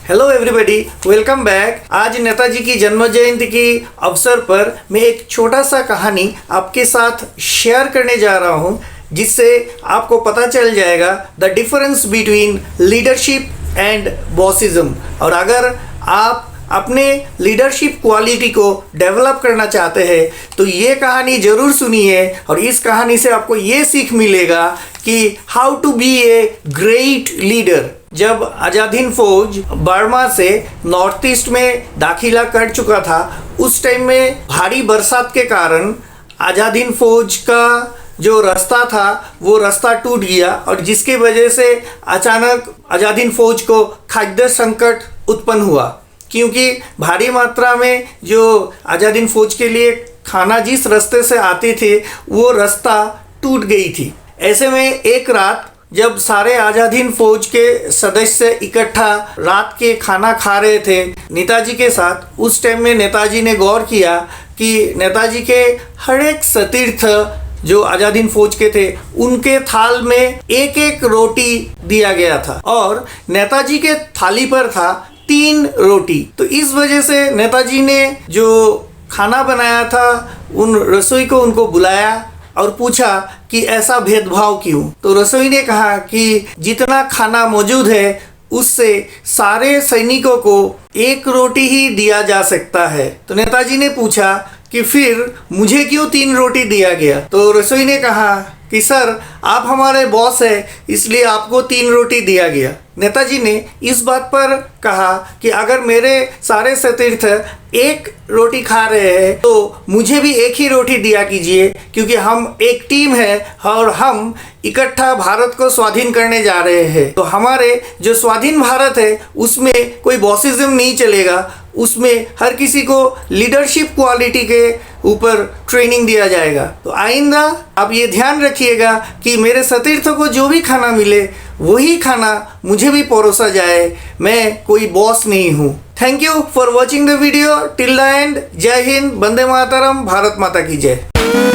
Hello everybody, welcome back. आज नेताजी की जन्म जयंती के अवसर पर मैं एक छोटा सा कहानी आपके साथ शेयर करने जा रहा हूँ, जिससे आपको पता चल जाएगा the difference between leadership and bossism. और अगर आप अपने लीडरशिप क्वालिटी को डेवलप करना चाहते हैं तो ये कहानी ज़रूर सुनिए। और इस कहानी से आपको ये सीख मिलेगा कि how to be a great leader. जब आज़ाद हिंद फौज बर्मा से नॉर्थ ईस्ट में दाखिला कर चुका था, उस टाइम में भारी बरसात के कारण आज़ाद हिंद फौज का जो रास्ता था वो रास्ता टूट गया, और जिसकी वजह से अचानक आज़ाद हिंद फौज को खाद्य संकट उत्पन्न हुआ, क्योंकि भारी मात्रा में जो आज़ाद हिंद फौज के लिए खाना जिस रास्ते से आते थे वो रास्ता टूट गई थी। ऐसे में एक रात जब सारे आज़ाद हिंद फौज के सदस्य इकट्ठा रात के खाना खा रहे थे नेताजी के साथ, उस टाइम में नेताजी ने गौर किया कि नेताजी के हर एक सतीर्थ जो आज़ाद हिंद फौज के थे उनके थाल में एक एक रोटी दिया गया था, और नेताजी के थाली पर था 3 रोटी। तो इस वजह से नेताजी ने जो खाना बनाया था उन रसोई को उनको बुलाया और पूछा कि ऐसा भेदभाव क्यों। तो रसोई ने कहा कि जितना खाना मौजूद है उससे सारे सैनिकों को 1 रोटी ही दिया जा सकता है। तो नेताजी ने पूछा कि फिर मुझे क्यों 3 रोटी दिया गया। तो रसोई ने कहा कि सर, आप हमारे बॉस हैं, इसलिए आपको 3 रोटी दिया गया। नेताजी ने इस बात पर कहा कि अगर मेरे सारे सतीर्थ 1 रोटी खा रहे हैं तो मुझे भी 1 ही रोटी दिया कीजिए, क्योंकि हम एक टीम है और हम इकट्ठा भारत को स्वाधीन करने जा रहे हैं। तो हमारे जो स्वाधीन भारत है उसमें कोई बॉसिज्म नहीं चलेगा, उसमें हर किसी को लीडरशिप क्वालिटी के ऊपर ट्रेनिंग दिया जाएगा। तो आइंदा आप ये ध्यान रखिएगा कि मेरे सतीर्थों को जो भी खाना मिले वही खाना मुझे भी परोसा जाए, मैं कोई बॉस नहीं हूँ। Thank you for watching the video till the end. जय हिंद, वंदे मातरम, भारत माता की जय।